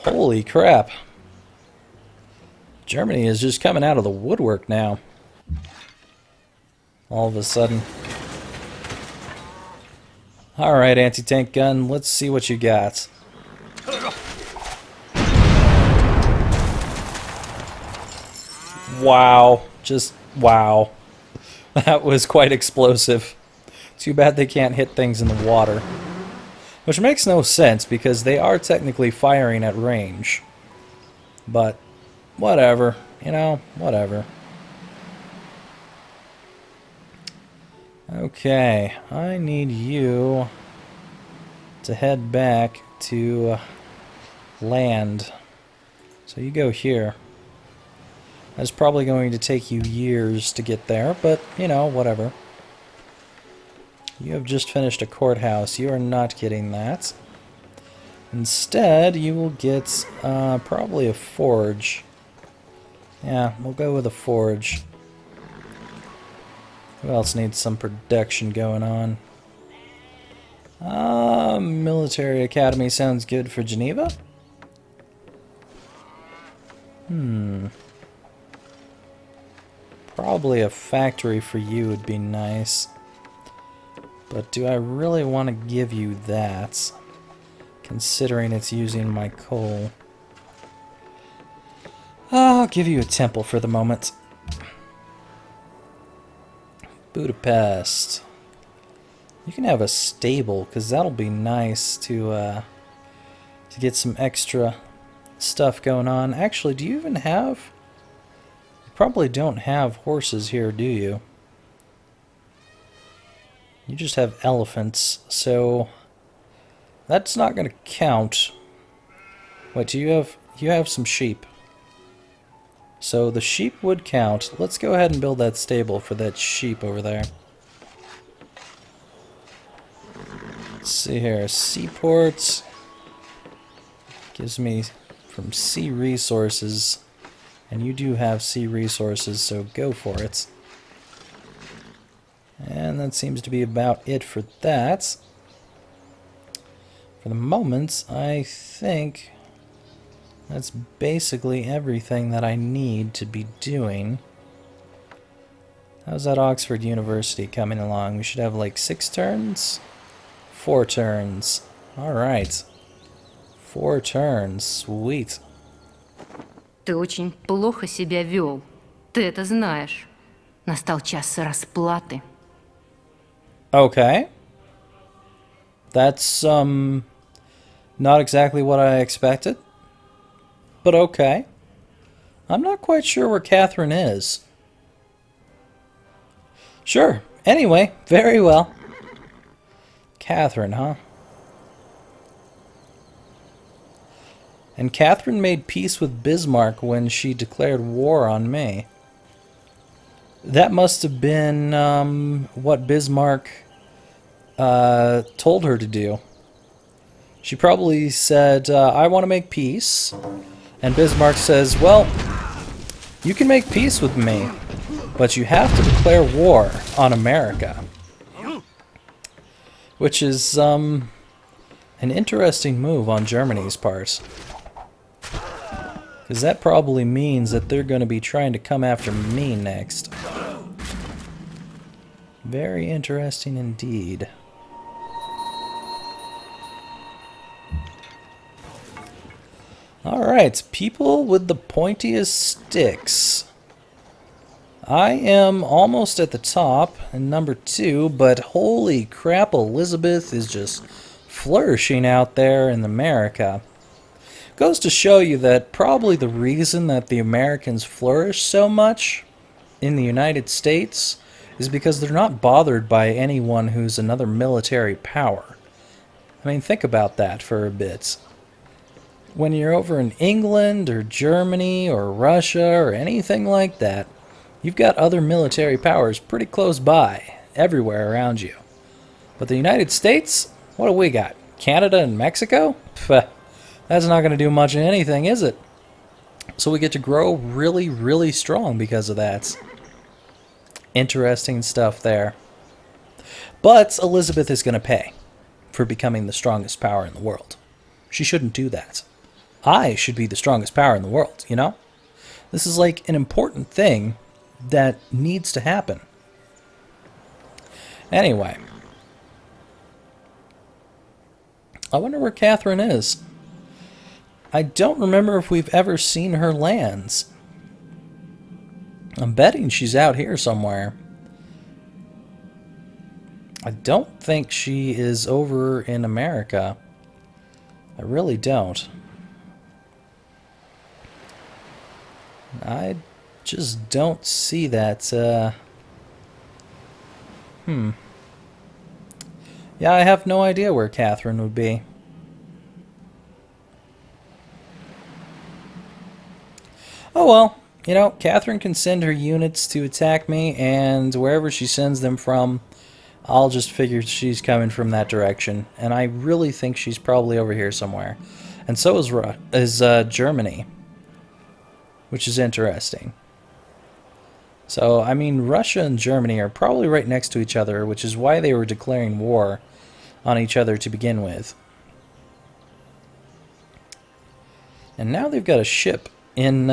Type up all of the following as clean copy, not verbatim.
Holy crap. Germany is just coming out of the woodwork now. All of a sudden. Alright, anti-tank gun, let's see what you got. Wow. Just wow. That was quite explosive. Too bad they can't hit things in the water. Which makes no sense, because they are technically firing at range. But, whatever. You know, whatever. Okay, I need you to head back to land. So you go here. That's probably going to take you years to get there, but, you know, whatever. You have just finished a courthouse. You are not getting that. Instead, you will get probably a forge. Yeah, we'll go with a forge. Who else needs some production going on? Military Academy sounds good for Geneva. Probably a factory for you would be nice. But do I really want to give you that? Considering it's using my coal. I'll give you a temple for the moment. Budapest. You can have a stable, because that'll be nice to get some extra stuff going on. Actually, do you even have... You probably don't have horses here, do you? You just have elephants, so that's not going to count. Wait, do you have some sheep? So the sheep would count. Let's go ahead and build that stable for that sheep over there. Let's see here. Seaports gives me from sea resources, and you do have sea resources, so go for it. And that seems to be about it for that. For the moment, I think that's basically everything that I need to be doing. How's that Oxford University coming along? We should have like 6 turns? 4 turns. Alright. 4 turns. Sweet. Ты очень плохо себя вел. Ты это знаешь. Настал час расплаты. Okay. That's, not exactly what I expected. But okay. I'm not quite sure where Catherine is. Sure. Anyway, very well. Catherine, huh? And Catherine made peace with Bismarck when she declared war on me. That must have been what Bismarck told her to do. She probably said, I want to make peace. And Bismarck says, well, you can make peace with me, but you have to declare war on America. Which is an interesting move on Germany's part. Because that probably means that they're going to be trying to come after me next. Very interesting indeed. Alright, people with the pointiest sticks. I am almost at the top in number 2, but holy crap, Elizabeth is just flourishing out there in America. Goes to show you that probably the reason that the Americans flourish so much in the United States is because they're not bothered by anyone who's another military power. I mean, think about that for a bit. When you're over in England or Germany or Russia or anything like that, you've got other military powers pretty close by, everywhere around you. But the United States, what do we got? Canada and Mexico? Pfft, that's not going to do much of anything, is it? So we get to grow really, really strong because of that. Interesting stuff there. But Elizabeth is going to pay for becoming the strongest power in the world. She shouldn't do that. I should be the strongest power in the world, you know? This is like an important thing that needs to happen. Anyway. I wonder where Catherine is. I don't remember if we've ever seen her lands. I'm betting she's out here somewhere. I don't think she is over in America. I really don't. I just don't see that. Yeah, I have no idea where Catherine would be. Oh well, you know, Catherine can send her units to attack me, and wherever she sends them from, I'll just figure she's coming from that direction. And I really think she's probably over here somewhere. And so is Germany, which is interesting. So, I mean, Russia and Germany are probably right next to each other, which is why they were declaring war on each other to begin with. And now they've got a ship in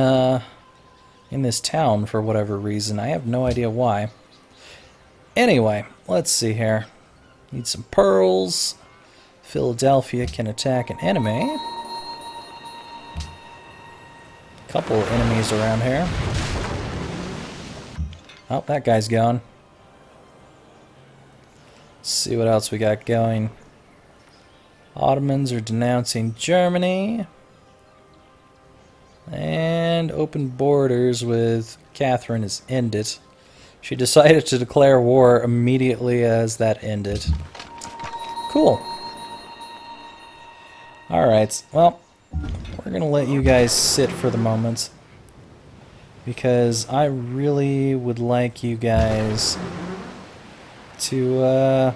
this town for whatever reason. I have no idea why. Anyway, let's see here. Need some pearls. Philadelphia can attack an enemy. Couple of enemies around here. Oh, that guy's gone. Let's see what else we got going. Ottomans are denouncing Germany. And open borders with Catherine is ended. She decided to declare war immediately as that ended. Cool. Alright, well, we're going to let you guys sit for the moment. Because I really would like you guys to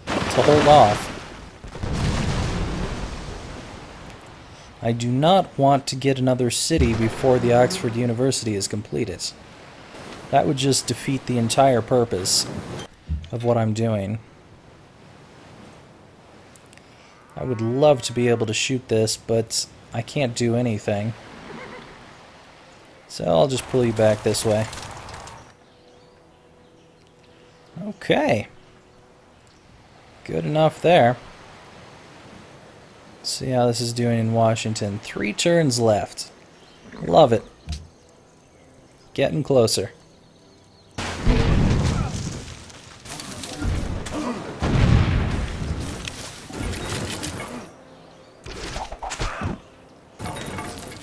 hold off. I do not want to get another city before the Oxford University is completed. That would just defeat the entire purpose of what I'm doing. I would love to be able to shoot this, but I can't do anything. So I'll just pull you back this way. Okay. Good enough there. Let's see how this is doing in Washington. 3 turns left. Love it. Getting closer.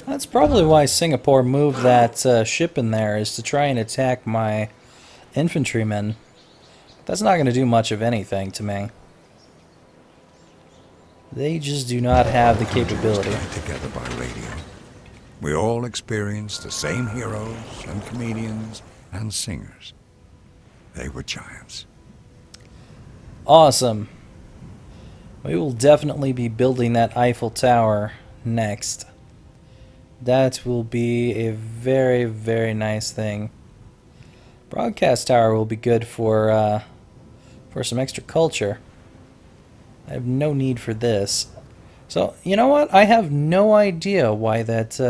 That's probably why Singapore moved that ship in there, is to try and attack my infantrymen. That's not going to do much of anything to me. They just do not have the capability. Together by radio. We all experienced the same heroes and comedians and singers. They were giants. Awesome. We will definitely be building that Eiffel Tower next. That will be a very, very nice thing. Broadcast tower will be good for some extra culture. I have no need for this. So, you know what? I have no idea why that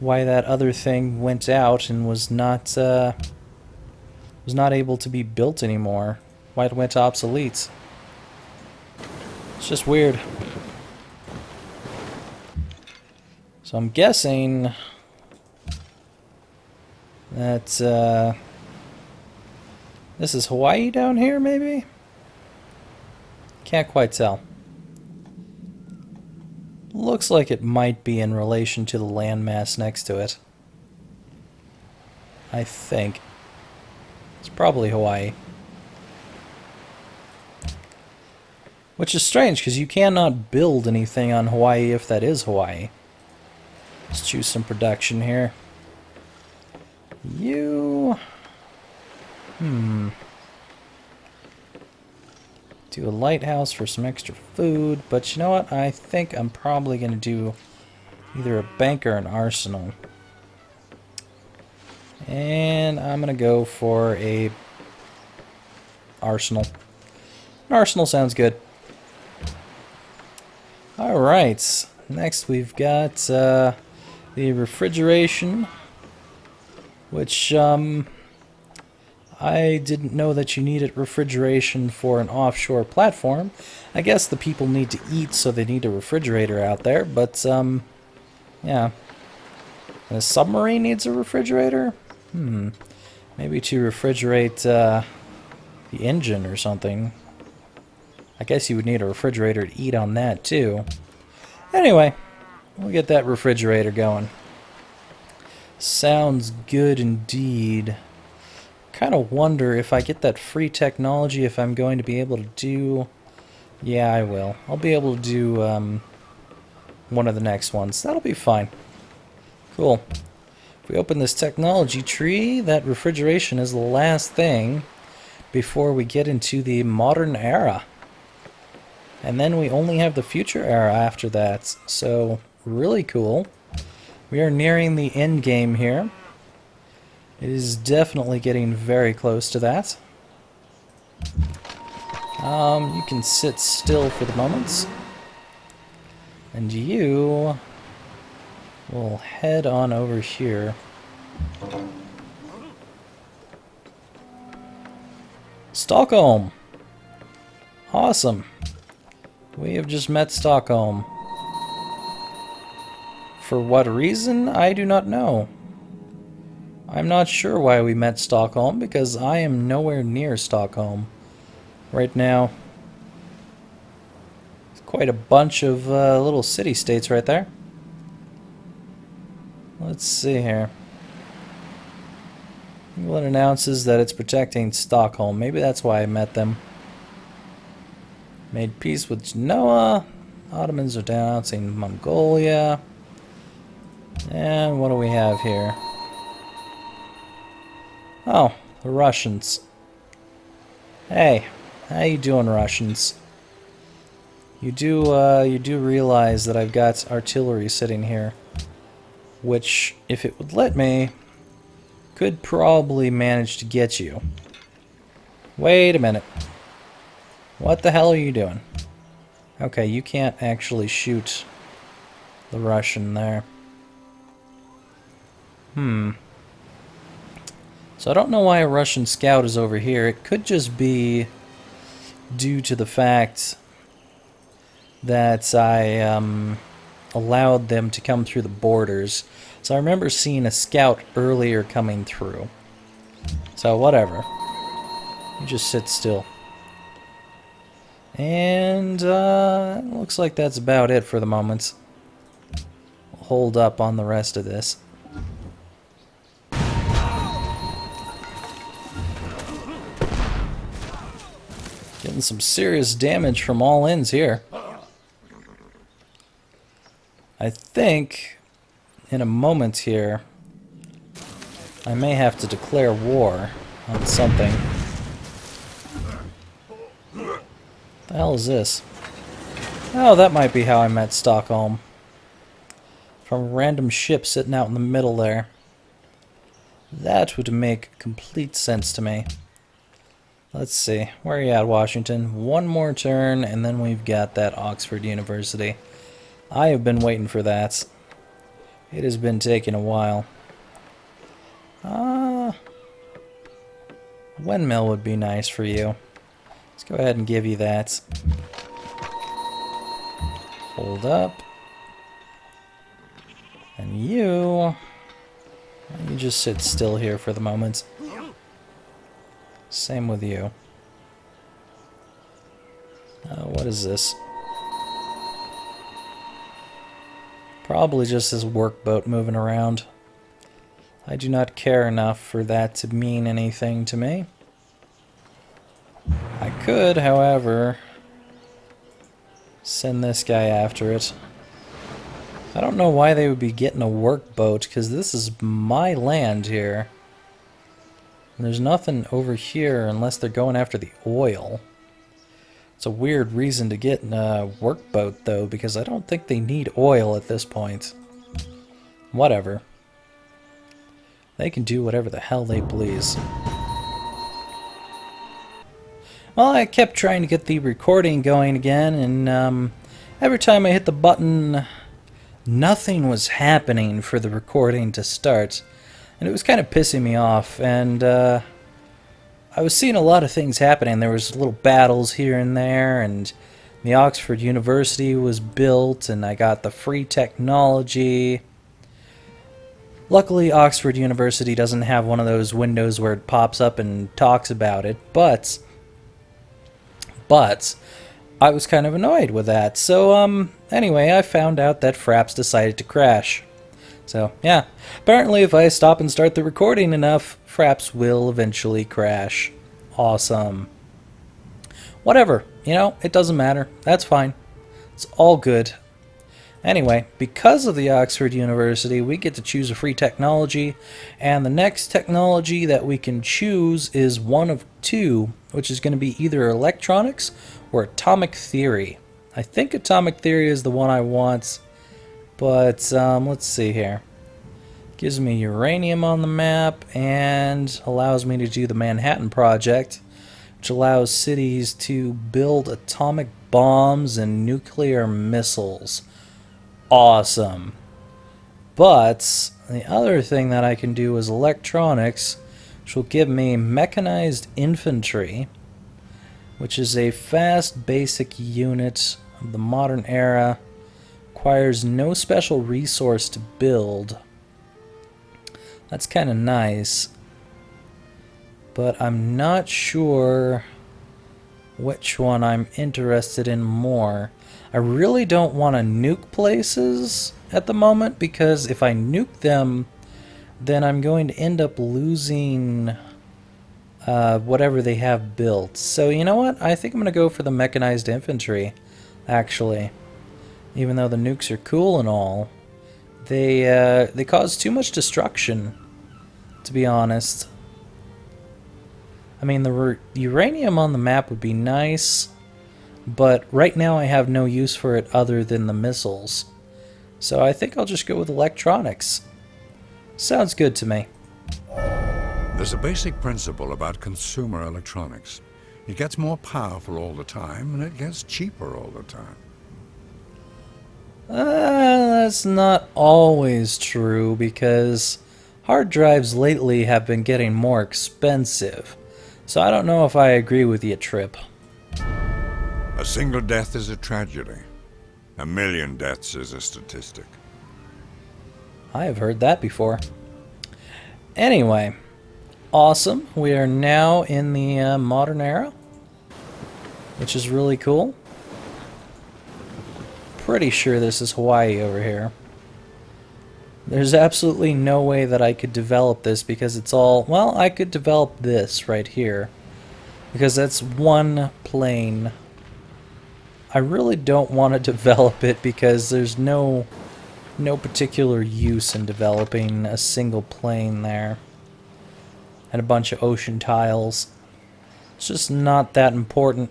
other thing went out and was not able to be built anymore. Why it went obsolete. It's just weird. So I'm guessing that this is Hawaii down here, maybe? Can't quite tell. Looks like it might be in relation to the landmass next to it. I think. It's probably Hawaii. Which is strange, because you cannot build anything on Hawaii if that is Hawaii. Let's choose some production here. You... Do a lighthouse for some extra food, but you know what? I think I'm probably going to do either a bank or an arsenal. And I'm going to go for a arsenal. An arsenal sounds good. Alright, next we've got the refrigeration, which I didn't know that you needed refrigeration for an offshore platform. I guess the people need to eat, so they need a refrigerator out there, but yeah. And a submarine needs a refrigerator? Maybe to refrigerate the engine or something. I guess you would need a refrigerator to eat on that too. Anyway, we'll get that refrigerator going. Sounds good indeed. Kind of wonder if I get that free technology, if I'm going to be able to do... Yeah, I will. I'll be able to do one of the next ones. That'll be fine. Cool. If we open this technology tree, that refrigeration is the last thing before we get into the modern era. And then we only have the future era after that. So, really cool. We are nearing the end game here. It is definitely getting very close to that. You can sit still for the moment. And you will head on over here. Stockholm! Awesome. We have just met Stockholm. For what reason, I do not know. I'm not sure why we met Stockholm, because I am nowhere near Stockholm right now. It's quite a bunch of little city-states right there. Let's see here. England announces that it's protecting Stockholm. Maybe that's why I met them. Made peace with Genoa. Ottomans are denouncing Mongolia. And what do we have here? Oh, the Russians. Hey, how you doing, Russians? You do realize that I've got artillery sitting here, which, if it would let me, could probably manage to get you. Wait a minute. What the hell are you doing? Okay, you can't actually shoot the Russian there. So I don't know why a Russian scout is over here. It could just be due to the fact that I allowed them to come through the borders. So I remember seeing a scout earlier coming through. So whatever. You just sit still. And it looks like that's about it for the moment. We'll hold up on the rest of this. Getting some serious damage from all ends here. I think in a moment here I may have to declare war on something. The hell is this? Oh, that might be how I met Stockholm. From a random ship sitting out in the middle there. That would make complete sense to me. Let's see. Where are you at, Washington? One more turn, and then we've got that Oxford University. I have been waiting for that. It has been taking a while. Windmill would be nice for you. Let's go ahead and give you that. Hold up. And you just sit still here for the moment. Same with you. What is this? Probably just his workboat moving around. I do not care enough for that to mean anything to me. I could, however, send this guy after it. I don't know why they would be getting a workboat, because this is my land here. And there's nothing over here unless they're going after the oil. It's a weird reason to get in a workboat, though, because I don't think they need oil at this point. Whatever. They can do whatever the hell they please. Well, I kept trying to get the recording going again, and Every time I hit the button, nothing was happening for the recording to start. And it was kind of pissing me off. And I was seeing a lot of things happening. There was little battles here and there, and the Oxford University was built, and I got the free technology. Luckily, Oxford University doesn't have one of those windows where it pops up and talks about it, but I was kind of annoyed with that. So, anyway, I found out that Fraps decided to crash. So, yeah, apparently if I stop and start the recording enough, Fraps will eventually crash. Awesome. Whatever, you know, it doesn't matter. That's fine. It's all good. Anyway, because of the Oxford University, we get to choose a free technology, and the next technology that we can choose is one of two, which is going to be either electronics or atomic theory. I think atomic theory is the one I want, but let's see here. Gives me uranium on the map and allows me to do the Manhattan Project, which allows cities to build atomic bombs and nuclear missiles. Awesome. But the other thing that I can do is electronics, which will give me mechanized infantry, which is a fast basic unit of the modern era, requires no special resource to build. That's kind of nice, but I'm not sure which one I'm interested in more. I really don't want to nuke places at the moment, because if I nuke them, then I'm going to end up losing whatever they have built. So you know what? I think I'm going to go for the mechanized infantry, actually. Even though the nukes are cool and all, they cause too much destruction, to be honest. I mean, the uranium on the map would be nice, but right now I have no use for it other than the missiles. So I think I'll just go with electronics. Sounds good to me. There's a basic principle about consumer electronics. It gets more powerful all the time, and it gets cheaper all the time. That's not always true, because hard drives lately have been getting more expensive. So I don't know if I agree with you, Trip. A single death is a tragedy. A million deaths is a statistic. I have heard that before. Anyway, awesome. We are now in the modern era, which is really cool. Pretty sure this is Hawaii over here. There's absolutely no way that I could develop this because it's all... Well, I could develop this right here, because that's one plane. I really don't want to develop it because there's no particular use in developing a single plane there. And a bunch of ocean tiles. It's just not that important.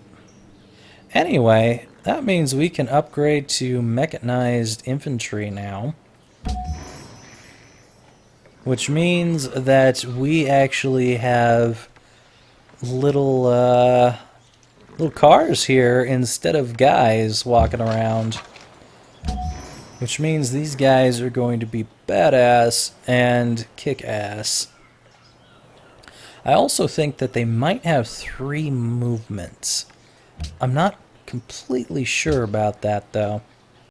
Anyway, that means we can upgrade to mechanized infantry now. Which means that we actually have little cars here instead of guys walking around. Which means these guys are going to be badass and kick ass. I also think that they might have 3 movements. I'm not completely sure about that though.